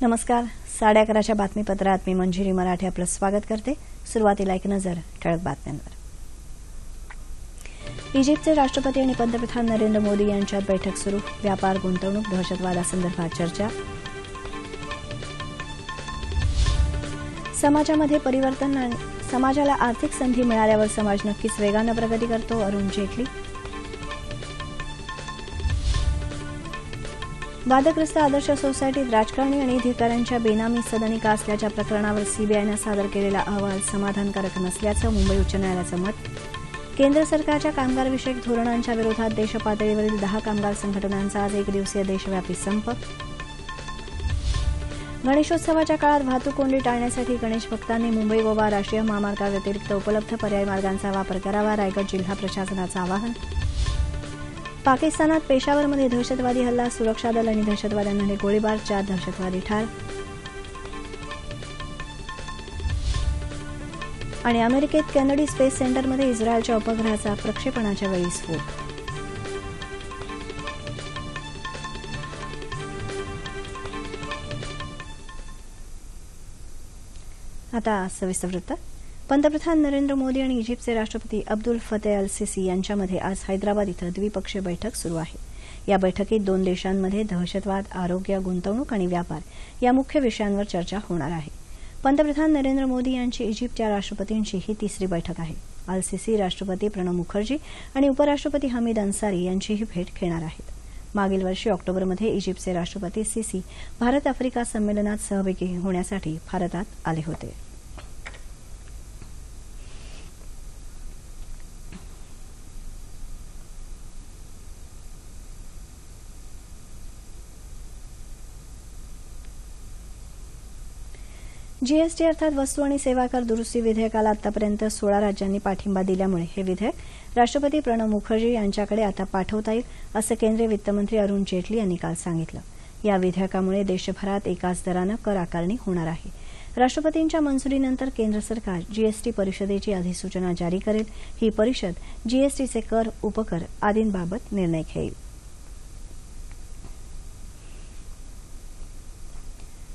नमस्कार. 11:30च्या बातमीपत्रात मी मंजिरी मराठे आपलं स्वागत करते. सुरुवातीला एक नजर ठळक बातम्यांवर. इजिप्तचे राष्ट्रपती आणि पंतप्रधान नरेंद्र मोदी यांच्यात बैठक सुरू. व्यापार, गुंतवणूक, दहशतवादासंदर्भात चर्चा. समाजामध्ये परिवर्तन आणि समाजाला आर्थिक संधी मिळाल्यावर समाज नक्कीच वेगानं प्रगती करतो. अरुण जेटली. वादग्रस्त आदर्श सोसायटीत राजकारणी आणि अधिकाऱ्यांच्या बेनामी सदनिका असल्याच्या प्रकरणावर सीबीआयनं सादर केलेला अहवाल समाधानकारक नसल्याचं मुंबई उच्च न्यायालयाचं मत. केंद्र सरकारच्या कामगारविषयक धोरणांच्या विरोधात देशपातळीवरील 10 कामगार संघटनांचा आज एकदिवसीय देशव्यापी संप. गणेशोत्सवाच्या काळात वाहतूक कोंडी टाळण्यासाठी गणेश भक्तांनी मुंबई गोवा राष्ट्रीय महामार्गाव्यतिरिक्त उपलब्ध पर्यायी मार्गांचा वापर करावा. रायगड जिल्हा प्रशासनाचं आवाहन. पाकिस्तानात पेशावरमध्ये दहशतवादी हल्ला. सुरक्षा दल आणि दहशतवाद्यांमध्ये गोळीबार. 4 दहशतवादी ठार. आणि अमेरिकेत केनेडी स्पेस सेंटरमध्ये इस्रायलच्या उपग्रहाचा प्रक्षेपणाच्या वेळी स्फोट. आता सविस्तर वृत्त. पंतप्रधान नरेंद्र मोदी आणि इजिप्तचे राष्ट्रपती अब्दुल फतेह अल सिसी यांच्यामध्ये आज हैदराबाद इथं द्विपक्षीय बैठक सुरू आहे. या बैठकीत 2 देशांमध्ये दहशतवाद, आरोग्य, गुंतवणूक आणि व्यापार या मुख्य विषयांवर चर्चा होणार आहे. पंतप्रधान नरेंद्र मोदी यांची इजिप्तच्या राष्ट्रपतींची ही 3री बैठक आहे. अल सिसी राष्ट्रपती प्रणब मुखर्जी आणि उपराष्ट्रपती हमीद अन्सारी यांचीही भेट घेणार आहेत. मागील वर्षी ऑक्टोबरमध्ये इजिप्तचे राष्ट्रपती सिसी भारत आफ्रिका संमेलनात सहभागी होण्यासाठी भारतात आले होते. जीएसटी अर्थात वस्तू आणि सेवा कर दुरुस्ती विधेयकाला आतापर्यंत 16 राज्यांनी पाठिंबा दिल्यामुळे हे विधेयक राष्ट्रपती प्रणब मुखर्जी यांच्याकडे आता पाठवता येईल असं केंद्रीय वित्तमंत्री अरुण जेटली यांनी काल सांगितलं. या विधेयकामुळे देशभरात एकाच दरानं कर आकारणी होणार आहे. राष्ट्रपतींच्या मंजुरीनंतर केंद्र सरकार जीएसटी परिषदेची अधिसूचना जारी करेल. ही परिषद जीएसटीचे कर, उपकर आदींबाबत निर्णय घेईल.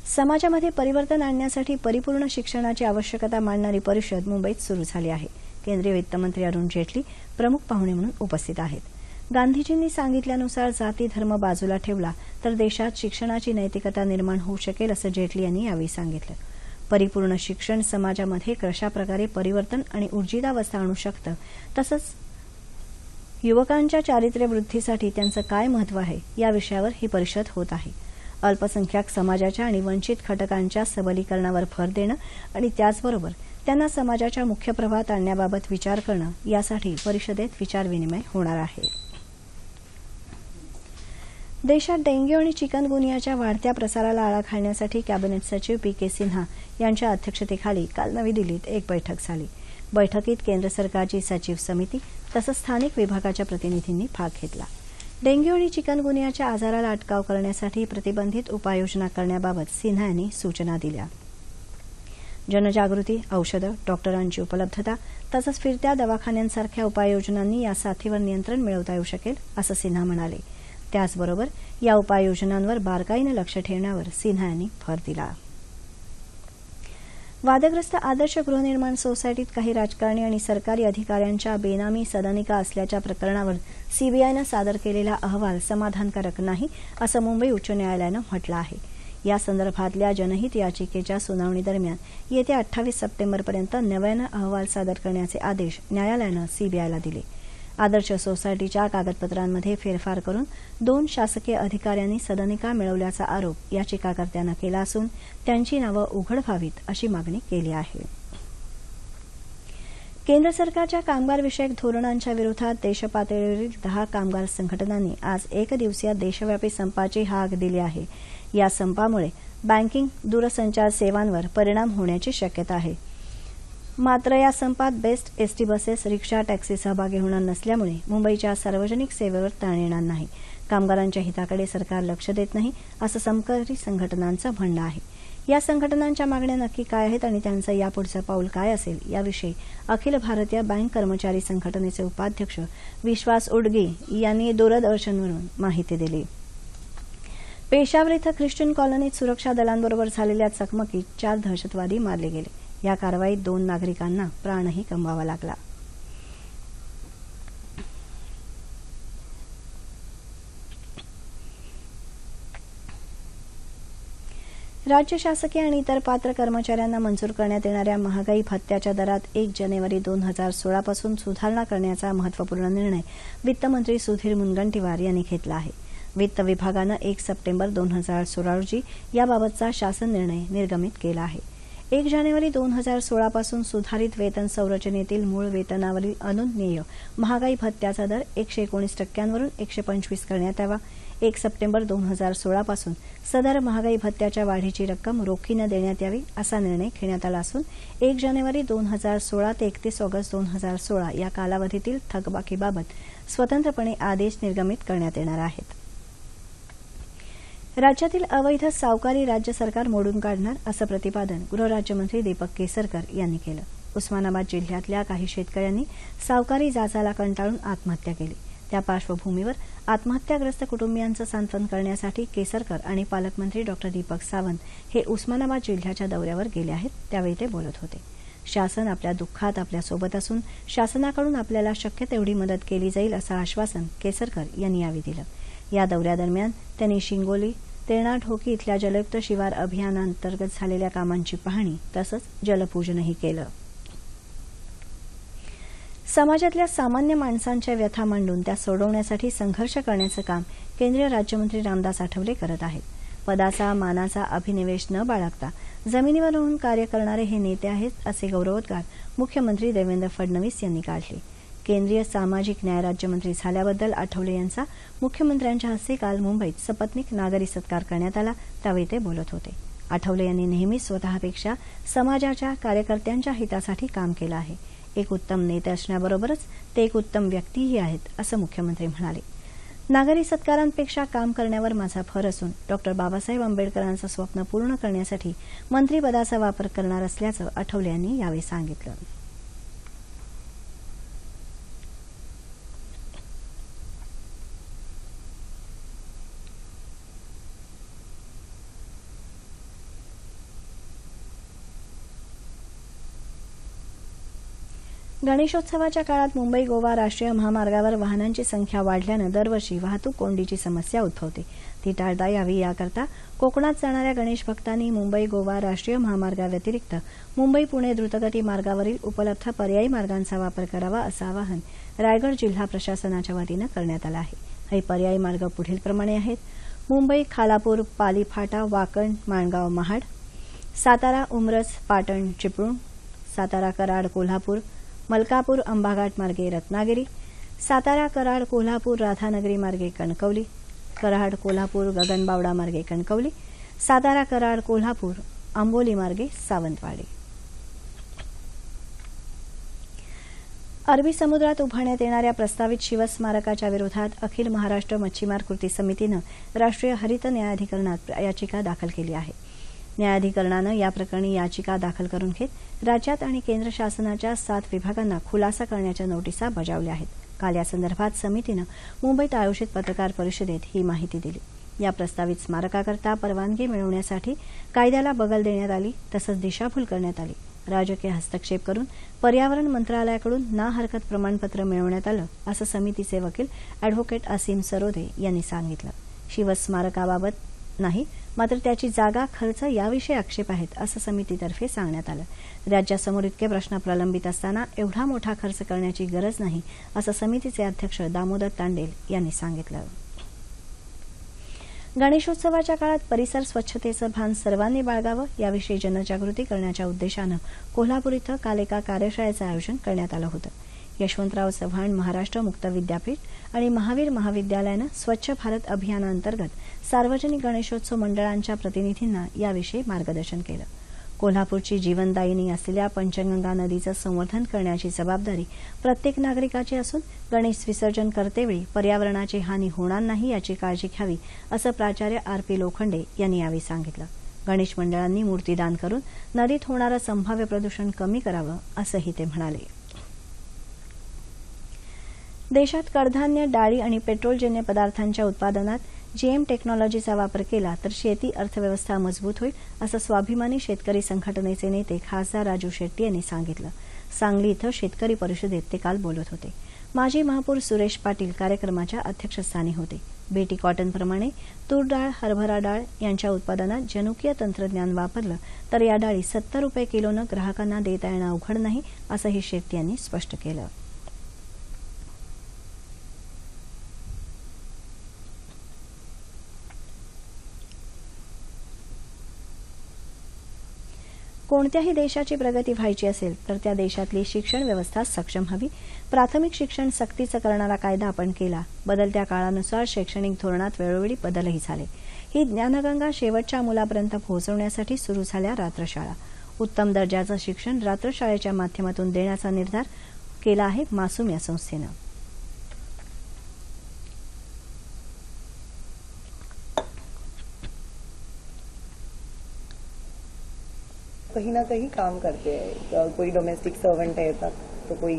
समाजामध्ये परिवर्तन आणण्यासाठी परिपूर्ण शिक्षणाची आवश्यकता मांडणारी परिषद मुंबईत सुरू झाली आहे. केंद्रीय वित्तमंत्री अरुण जेटली प्रमुख पाहुणे म्हणून उपस्थित आहेत. गांधीजींनी सांगितल्यानुसार जाती धर्म बाजूला ठेवला तर देशात शिक्षणाची नैतिकता निर्माण होऊ शकेल असं जेटली यांनी यावेळी सांगितलं. परिपूर्ण शिक्षण समाजामध्ये कशाप्रकारे परिवर्तन आणि ऊर्जितावस्था आणू शकतं, तसंच युवकांच्या चारित्र्य वृद्धीसाठी त्यांचं काय महत्त्व आहे या विषयावर ही परिषद होत आहे. अल्पसंख्याक समाजाच्या आणि वंचित घटकांच्या सबलीकरणावर भर देणं आणि त्याचबरोबर त्यांना समाजाच्या मुख्य प्रवाहात आणण्याबाबत विचार करणं यासाठी परिषदेत विचारविनिमय होणार आहे. देशात डेंग्यू आणि चिकनगुनियाच्या वाढत्या प्रसाराला आळा घालण्यासाठी कॅबिनेट सचिव पी.के. सिन्हा यांच्या अध्यक्षतेखाली काल नवी दिल्लीत एक बैठक झाली. बैठकीत केंद्र सरकारची सचिव समिती तसंच स्थानिक विभागाच्या प्रतिनिधींनी भाग घेतला. डेंग्यू आणि चिकनगुनियाच्या आजाराला अटकाव करण्यासाठी प्रतिबंधित उपाययोजना करण्याबाबत सिन्हा यांनी सूचना दिल्या. जनजागृती, औषधं, डॉक्टरांची उपलब्धता तसंच फिरत्या दवाखान्यांसारख्या उपाययोजनांनी या साथीवर नियंत्रण मिळवता येऊ शकेल असं सिन्हा म्हणाले. त्याचबरोबर या उपाययोजनांवर बारकाईनं लक्ष ठेवण्यावर सिन्हा यांनी भर दिला. वादग्रस्त आदर्श गृहनिर्माण सोसायटीत काही राजकारणी आणि सरकारी अधिकाऱ्यांच्या बेनामी सदनिका असल्याच्या प्रकरणावर सीबीआयनं सादर केलेला अहवाल समाधानकारक नाही असं मुंबई उच्च न्यायालयानं म्हटलं आहे. या संदर्भातल्या जनहित याचिकेच्या सुनावणीदरम्यान येत्या 28 सप्टेंबरपर्यंत नव्यानं अहवाल सादर करण्याचे आदेश न्यायालयानं सीबीआयला दिले. आदर्श सोसायटीच्या कागदपत्रांमध्ये फेरफार करून 2 शासकीय अधिकाऱ्यांनी सदनिका मिळवल्याचा आरोप याचिकाकर्त्यानं केला असून त्यांची नावं उघड व्हावीत अशी मागणी केली आहे. केंद्र सरकारच्या कामगारविषयक धोरणांच्या विरोधात देशपातळीवरील 10 कामगार संघटनांनी आज एकदिवसीय देशव्यापी संपाची हाक दिली आहे. या संपामुळे बँकिंग, दूरसंचार सेवांवर परिणाम होण्याची शक्यता आहे. मात्र या संपात बेस्ट, एसटी बसेस, रिक्षा, टॅक्सी सहभागी होणार नसल्यामुळे मुंबईच्या सार्वजनिक सेवेवर ताण येणार नाही. कामगारांच्या हिताकडे सरकार लक्ष देत नाही असं समकारी संघटनांचं म्हणणं आहे. या संघटनांच्या मागण्या नक्की काय आहेत आणि त्यांचं यापुढचं पाऊल काय असेल याविषयी अखिल भारतीय बँक कर्मचारी संघटनेचे उपाध्यक्ष विश्वास उडगे यांनी दूरदर्शनवरून माहिती दिली. पेशावर इथं ख्रिश्चन कॉलनीत सुरक्षा दलांबरोबर झालेल्या चकमकीत 4 दहशतवादी मारले गेले. या कारवाईत 2 नागरिकांना प्राणही गमवावा लागला. राज्य शासकीय आणि इतर पात्र कर्मचाऱ्यांना मंजूर करण्यात येणाऱ्या महागाई भत्त्याच्या दरात 1 जानेवारी 2016 पासून सुधारणा करण्याचा महत्त्वपूर्ण निर्णय वित्तमंत्री सुधीर मुनगंटीवार यांनी घेतला आहे. वित्त विभागानं 1 सप्टेंबर 2016 रोजी याबाबतचा शासन निर्णय निर्गमित केला आहे. 1 जानेवारी 2016 पासून सुधारित वेतन संरचनेतील मूळ वेतनावरील अनुज्ञेय महागाई भत्त्याचा दर 119% वरून 125 करण्यात यावा. 1 सप्टेंबर 2016 पासून सदर महागाई भत्त्याच्या वाढीची रक्कम रोखीनं देण्यात यावी असा निर्णय घेण्यात आला असून 1 जानेवारी 2016 ते 31 ऑगस्ट 2016 या कालावधीतील थकबाकीबाबत स्वतंत्रपणे आदेश निर्गमित करण्यात येणार आहेत. राज्यातील अवैध सावकारी राज्य सरकार मोडून काढणार असं प्रतिपादन गृहराज्यमंत्री दीपक केसरकर यांनी केलं. उस्मानाबाद जिल्ह्यातल्या काही शेतकऱ्यांनी सावकारी जाचाला कंटाळून आत्महत्या केली. त्या पार्श्वभूमीवर आत्महत्याग्रस्त कुटुंबियांचं सांत्वन करण्यासाठी केसरकर आणि पालकमंत्री डॉ. दीपक सावंत हे उस्मानाबाद जिल्ह्याच्या दौऱ्यावर गेले आहेत. त्यावेळी ते बोलत होते. शासन आपल्या दुःखात आपल्यासोबत असून शासनाकडून आपल्याला शक्य तेवढी मदत केली जाईल असं आश्वासन केसरकर यांनी यावेळी दिलं. या दौऱ्यादरम्यान त्यांनी शिंगोली तेरणा ढोकी इथल्या जलयुक्त शिवार अभियानांतर्गत झालेल्या कामांची पाहणी तसंच जलपूजनही केलं. समाजातल्या सामान्य माणसांच्या व्यथा मांडून त्या सोडवण्यासाठी संघर्ष करण्याचं काम केंद्रीय राज्यमंत्री रामदास आठवले करत आहेत. पदाचा मानाचा अभिनिवेश न बाळगता जमिनीवर राहून कार्य करणारे हे नेते आहेत असे गौरवोद्गार मुख्यमंत्री देवेंद्र फडणवीस यांनी काढले. केंद्रीय सामाजिक न्याय राज्यमंत्री झाल्याबद्दल आठवले यांचा मुख्यमंत्र्यांच्या हस्ते काल मुंबईत सपत्नीक नागरी सत्कार करण्यात आला. त्यावेळी ते बोलत होते. आठवले यांनी नेहमी स्वतःपेक्षा समाजाच्या कार्यकर्त्यांच्या हितासाठी काम केलं आहे. एक उत्तम नेते असण्याबरोबरच ते एक उत्तम व्यक्तीही आहेत असं मुख्यमंत्री म्हणाले. नागरी सत्कारांपेक्षा काम करण्यावर माझा भर असून डॉ. बाबासाहेब आंबेडकरांचं स्वप्न पूर्ण करण्यासाठी मंत्रिपदाचा वापर करणार असल्याचं आठवले यांनी यावेळी सांगितलं. गणेशोत्सवाच्या काळात मुंबई गोवा राष्ट्रीय महामार्गावर वाहनांची संख्या वाढल्यानं दरवर्षी वाहतूक कोंडीची समस्या उद्भवते. ती टाळता यावी याकरता कोकणात जाणाऱ्या गणेश भक्तांनी मुंबई गोवा राष्ट्रीय महामार्गाव्यतिरिक्त मुंबई पुणे द्रुतगती मार्गावरील उपलब्ध पर्यायी मार्गांचा वापर करावा असं आवाहन रायगड जिल्हा प्रशासनाच्या वतीनं करण्यात आलं आहे. हे पर्यायी मार्ग पुढीलप्रमाणे आहेत. मुंबई खालापूर पाली फाटा वाकण माणगाव महाड, सातारा उमरस पाटण चिपळूण, सातारा कराड कोल्हापूर मलकापूर अंबाघाट मार्गे रत्नागिरी, सातारा कराड कोल्हापूर राधानगरी मार्गे कणकवली, कराड कोल्हापूर गगनबावडा मार्गे कणकवली, सातारा कराड कोल्हापूर आंबोली मार्गे सावंतवाडी. अरबी समुद्रात उभारण्यात येणाऱ्या प्रस्तावित शिवस्मारकाच्या विरोधात अखिल महाराष्ट्र मच्छीमार कृती समितीनं राष्ट्रीय हरित न्यायाधिकरणात याचिका दाखल केली आहे. न्यायाधिकरणानं या प्रकरणी याचिका दाखल करून घेत राज्यात आणि केंद्र शासनाच्या 7 विभागांना खुलासा करण्याच्या नोटिसा बजावल्या आहेत. काल या संदर्भात समितीनं मुंबईत आयोजित पत्रकार परिषदेत ही माहिती दिली. या प्रस्तावित स्मारकाकरता परवानगी मिळवण्यासाठी कायद्याला बगल देण्यात आली तसंच दिशाभूल करण्यात आली. राजकीय हस्तक्षेप करून पर्यावरण मंत्रालयाकडून ना हरकत प्रमाणपत्र मिळवण्यात आलं असं समितीचे वकील अॅडव्होकेट असीम सरोदे यांनी सांगितलं. शिवस्मारकाबाबत नाही मात्र त्याची जागा खर्च याविषयी आक्षेप आहेत असं समितीतर्फे सांगण्यात आलं. राज्यासमोर इतके प्रश्न प्रलंबित असताना एवढा मोठा खर्च करण्याची गरज नाही असं समितीचे अध्यक्ष दामोदर तांडेल यांनी सांगितलं. गणेशोत्सवाच्या काळात परिसर स्वच्छतेचं भान सर्वांनी बाळगावं याविषयी जनजागृती करण्याच्या उद्देशानं कोल्हापूर इथं काल एका कार्यशाळेचं आयोजन करण्यात आलं होतं. यशवंतराव चव्हाण महाराष्ट्र मुक्त विद्यापीठ आणि महावीर महाविद्यालयानं स्वच्छ भारत अभियानाअंतर्गत सार्वजनिक गणेशोत्सव मंडळांच्या प्रतिनिधींना याविषयी मार्गदर्शन केलं. कोल्हापूरची जीवनदायिनी असलेल्या पंचगंगा नदीचं संवर्धन करण्याची जबाबदारी प्रत्येक नागरिकाची असून गणेश विसर्जन करतेवेळी पर्यावरणाची हानी होणार नाही याची काळजी घ्यावी असं प्राचार्य RP लोखंडे यांनी यावेळी सांगितलं. गणेश मंडळांनी मूर्तीदान करून नदीत होणारं संभाव्य प्रदूषण कमी करावं असंही ते म्हणाले. देशात कडधान्य डाळी आणि पेट्रोलजन्य पदार्थांच्या उत्पादनात जीएम टेक्नॉलॉजीचा वापर केला तर शेती अर्थव्यवस्था मजबूत होईल, असं स्वाभिमानी शेतकरी संघटनेचे नेते खासदार राजू शेट्टी यांनी सांगितलं. सांगली इथं शेतकरी परिषदेत ते काल बोलत होते. माजी महापौर सुरेश पाटील कार्यक्रमाच्या अध्यक्षस्थानी होते. बेटी कॉटनप्रमाणे तूर डाळ, हरभरा डाळ यांच्या उत्पादनात जनुकीय तंत्रज्ञान वापरलं तर या डाळी 70 रुपये किलोनं ग्राहकांना देता येणं अवघड नाही, असंही शेट्टी यांनी स्पष्ट केलं. कोणत्याही देशाची प्रगती व्हायची असेल तर त्या देशातली शिक्षण व्यवस्था सक्षम हवी. प्राथमिक शिक्षण सक्तीचं करणारा कायदा आपण केला. बदलत्या काळानुसार शैक्षणिक धोरणात वेळोवेळी बदलही झाले. ही ज्ञानगंगा शेवटच्या मुलापर्यंत पोहोचवण्यासाठी सुरू झाल्या रात्रशाळा. उत्तम दर्जाचं शिक्षण रात्रशाळेच्या माध्यमातून देण्याचा निर्धार केला आहे मासूम या संस्थेनं. कहीं ना कहीं काम करते हैं. कोई डोमेस्टिक सर्वेंट है तो कोई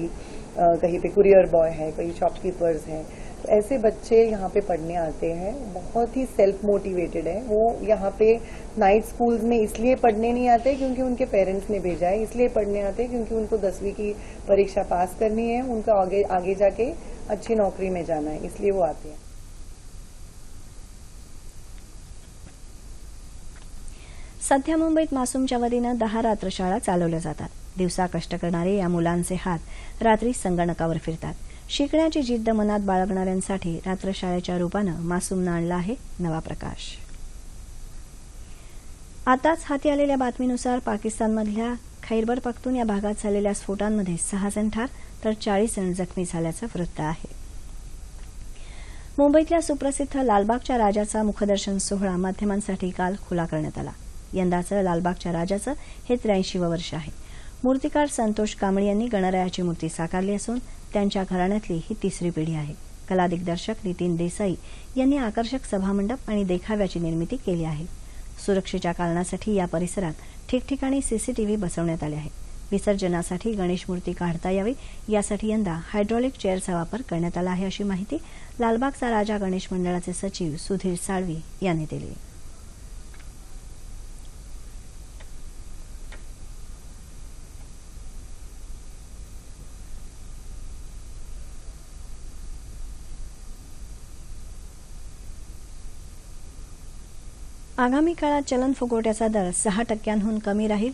कहीं पे कुरियर बॉय है, कोई शॉपकीपर्स हैं. तो ऐसे बच्चे यहाँ पे पढ़ने आते हैं, बहुत ही सेल्फ मोटिवेटेड है. वो यहाँ पे नाइट स्कूल्स में इसलिए पढ़ने नहीं आते क्योंकि उनके पेरेंट्स ने भेजा है, इसलिए पढ़ने आते हैं क्योंकि उनको 10वीं की परीक्षा पास करनी है, उनको आगे जाके अच्छी नौकरी में जाना है, इसलिए वो आते हैं. सध्या मुंबईत मासूमच्या वतीनं 10 रात्रशाळा चालवल्या जातात. दिवसा कष्ट करणारे या मुलांचे हात रात्री संगणकावर फिरतात. शिकण्याची जिद्द मनात बाळगणाऱ्यांसाठी रात्रशाळेच्या रूपानं मासूमनं आणला आहे नवा प्रकाश. आताच हाती आलेल्या बातमीनुसार पाकिस्तानमधल्या खैबर पख्तून या भागात झालेल्या स्फोटांमध्ये 6 जण ठार तर 40 जण जखमी झाल्याचं वृत्त आहे. मुंबईतल्या सुप्रसिद्ध लालबागच्या राजाचा मुखदर्शन सोहळा माध्यमांसाठी काल खुला करण्यात आला. यंदाचं लालबागच्या राजाचं हे 83वं वर्ष आहे. मूर्तिकार संतोष कांबळी यांनी गणरायाची मूर्ती साकारली असून त्यांच्या घराण्यातली ही 3री पिढी आहे. कला दिग्दर्शक नितीन देसाई यांनी आकर्षक सभामंडप आणि देखाव्याची निर्मिती केली आहे. सुरक्षेच्या कारणासाठी या परिसरात ठिकठिकाणी सीसीटीव्ही बसवण्यात आले आहेत. विसर्जनासाठी गणेश मूर्ती काढता यावी यासाठी यंदा हायड्रॉलिक चेअरचा वापर करण्यात आला आहे, अशी माहिती लालबागचा राजा गणेश मंडळाचे सचिव सुधीर साळवी यांनी दिली. आगामी काळात चलन फुगवट्याचा दर 6% कमी राहील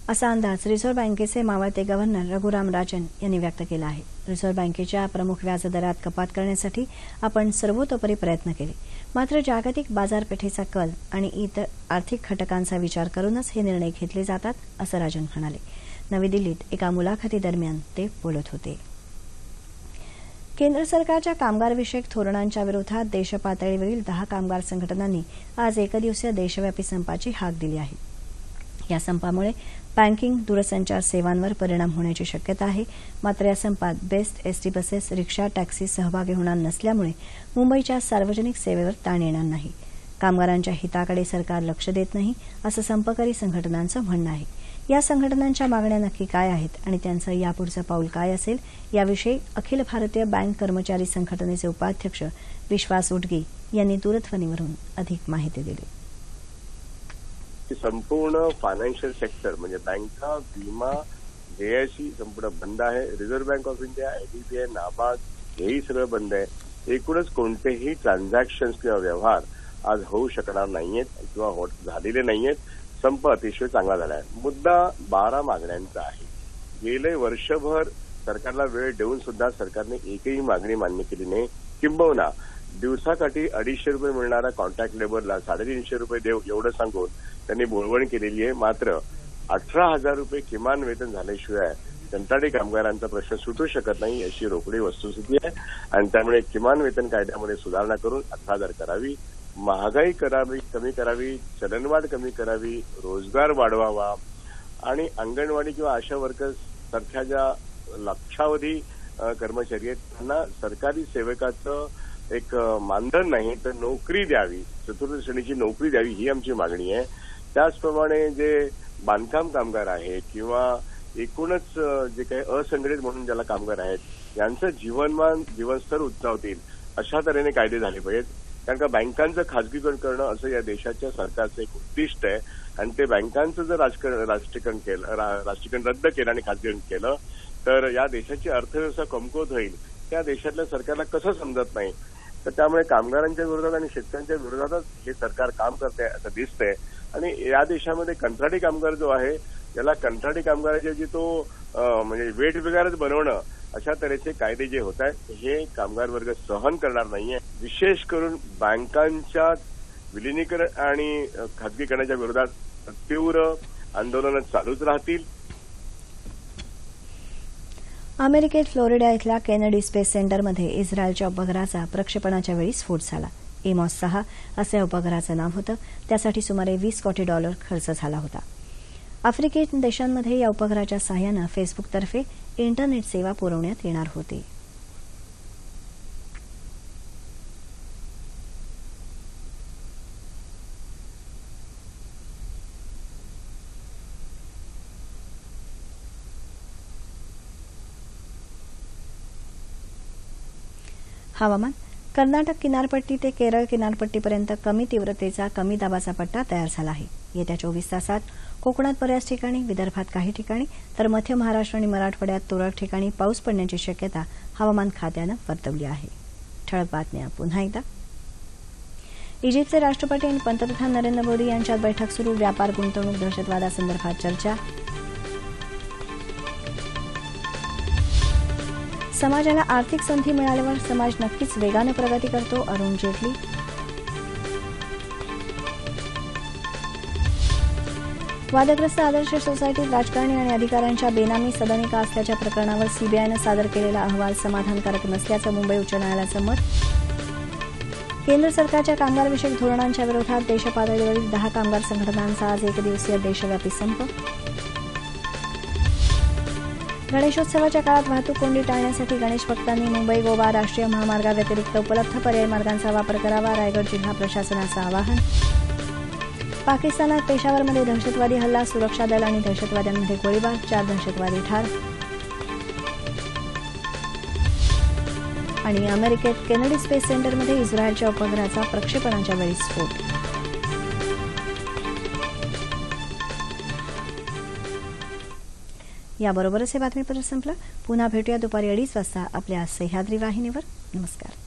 असा अंदाज रिझर्व्ह बँकेचे मावळते गव्हर्नर रघुराम राजन यांनी व्यक्त केला आहे. रिझर्व्ह बँकेच्या प्रमुख व्याजदरात कपात करण्यासाठी आपण सर्वतोपरी प्रयत्न केले, मात्र जागतिक बाजारपेठेचा कल आणि इतर आर्थिक घटकांचा विचार करूनच हे निर्णय घेतले जातात, असं राजन म्हणाले. नवी दिल्लीत एका मुलाखतीदरम्यान ते बोलत होते. केंद्र सरकारच्या कामगारविषयक धोरणांच्या विरोधात देशपातळीवरील 10 कामगार संघटनांनी आज एकदिवसीय देशव्यापी संपाची हाक दिली आहे. या संपामुळे बँकिंग, दूरसंचार सेवांवर परिणाम होण्याची शक्यता आहे. मात्र या संपात बेस्ट, एसटी बसेस, रिक्षा, टॅक्सी सहभागी होणार नसल्यामुळे मुंबईच्या सार्वजनिक सेवेवर ताण येणार नाही. कामगारांच्या हिताकडे सरकार लक्ष देत नाही, असं संपकरी संघटनांचं म्हणणं आहे. या संघटनांच्या मागण्या नक्की काय आहेत आणि त्यांचं यापुढचं पाऊल काय असेल याविषयी अखिल भारतीय बँक कर्मचारी संघटनेचे उपाध्यक्ष विश्वास उटगी यांनी दूरध्वनीवरून अधिक माहिती दिली. संपूर्ण फायनान्शियल सेक्टर म्हणजे बँका, विमा, जेआयसी संपूर्ण बंद आहे. Reserve bank of India, IDBI, NABARD हेही सगळं बंद आहे. एकूणच कोणतेही ट्रान्झॅक्शन्स किंवा व्यवहार आज होऊ शकणार नाहीयेत किंवा झालेले नाहीयेत. संप अतिशय चांगला झाला आहे. मुद्दा 12 मागण्यांचा आहे. गेले वर्षभर सरकारला वेळ देऊन सुद्धा सरकारने एकही मागणी मान्य केली नाही. किंबहुना दिवसाकाठी 250 रुपये मिळणाऱ्या कॉन्ट्रॅक्ट लेबरला 350 रुपये देऊ एवढं सांगून त्यांनी बोलवण केलेली आहे. मात्र 18,000 रुपये किमान वेतन झाल्याशिवाय कंत्राटी कामगारांचा प्रश्न सुटू शकत नाही, अशी रोकडी वस्तुस्थिती आहे. आणि त्यामुळे किमान वेतन कायद्यामध्ये सुधारणा करून 18,000 करावी, महागाई कमी करावी, चलनवाढ कमी करावी, रोजगार वाढवावा आणि अंगणवाडी किंवा आशा वर्कर्स सारख्या ज्या लक्षावधी कर्मचारी आहेत त्यांना सरकारी सेवकाचं एक मानधन नाही तर नोकरी द्यावी, चतुर्थ श्रेणीची नोकरी द्यावी, ही आमची मागणी आहे. त्याचप्रमाणे जे बांधकाम कामगार आहेत किंवा एकूणच जे काही असंघटित म्हणून ज्याला कामगार आहेत यांचं जीवनस्तर उंचावतील अशा तऱ्हेने कायदे झाले पाहिजेत. कारण का बँकांचं खाजगीकरण करणं असं या देशाच्या सरकारचं एक उद्दिष्ट आहे आणि ते बँकांचं जर राष्ट्रीयकरण रद्द केलं आणि खाजगीकरण केलं तर या देशाची अर्थव्यवस्था कमकुवत होईल. त्या देशातल्या सरकारला कसं समजत नाही. तर त्यामुळे कामगारांच्या विरोधात आणि शेतकऱ्यांच्या विरोधातच हे सरकार काम करते असं दिसतंय. आणि या देशामध्ये कंत्राटी कामगार जो आहे त्याला कंत्राटी कामगाराच्या जी तो म्हणजे वेठबिगारच बनवणं अशा तऱ्हेचे कायदे जे होत आहेत हे कामगार वर्ग सहन करणार नाहीये. विशेष करून बँकांच्या विलिनीकरण आणि खाजगीकरणाच्या विरोधात तीव्र आंदोलनं चालूच राहतील. अमेरिकेत फ्लोरिडा इथल्या केनेडी स्पेस सेंटरमध्ये इस्रायलच्या उपग्रहाचा प्रक्षेपणाच्या वेळी स्फोट झाला. एमॉस 6 असे उपग्रहाचं नाव होतं. त्यासाठी सुमारे $20 कोटी खर्च झाला होता. आफ्रिकेत देशांमध्ये या उपग्रहाच्या सहाय्यानं फेसबुकतर्फे इंटरनेट सेवा पुरवण्यात येणार होती. हवामान. कर्नाटक किनारपट्टी ते केरळ किनारपट्टीपर्यंत कमी तीव्रतेचा कमी दाबाचा पट्टा तयार झाला आहे. येत्या 24 तासात कोकणात बऱ्याच ठिकाणी, विदर्भात काही ठिकाणी तर मध्य महाराष्ट्र आणि मराठवाड्यात तुरळक ठिकाणी पाऊस पडण्याची शक्यता हवामान खात्यानं वर्तवली आहे. ठळक बातम्या पुन्हा एकदा. इजिप्तचे राष्ट्रपती आणि पंतप्रधान नरेंद्र मोदी यांच्यात बैठक सुरू. व्यापार, गुंतवणूक, दहशतवादासंदर्भात चर्चा. समाजाला आर्थिक संधी मिळाल्यावर समाज नक्कीच वेगानं प्रगती करतो, अरुण जेटली. वादग्रस्त आदर्श सोसायटीत राजकारणी आणि अधिकाऱ्यांच्या बेनामी सदनिका असल्याच्या प्रकरणावर सीबीआयनं सादर केलेला अहवाल समाधानकारक नसल्याचं मुंबई उच्च न्यायालयाचं मत. केंद्र सरकारच्या कामगारविषयक धोरणांच्या विरोधात देशपातळीवरील 10 कामगार संघटनांचा आज एकदिवसीय देशव्यापी संप. गणेशोत्सवाच्या काळात वाहतूक कोंडी टाळण्यासाठी गणेश भक्तांनी मुंबई गोवा राष्ट्रीय महामार्गाव्यतिरिक्त उपलब्ध पर्यायी मार्गांचा वापर करावा. रायगड जिल्हा प्रशासनाचं आवाहन. पाकिस्तानात पेशावरमध्ये दहशतवादी हल्ला. सुरक्षा दल आणि दहशतवाद्यांमध्ये गोळीबार. 4 दहशतवादी ठार. आणि अमेरिकेत केनेडी स्पेस सेंटरमध्ये इस्रायलच्या उपग्रहाचा प्रक्षेपणाच्या वेळी स्फोट. याबरोबरच हे बातमीपत्र संपलं. पुन्हा भेटूया दुपारी 2:30 वाजता आपल्या सह्याद्री वाहिनीवर. नमस्कार.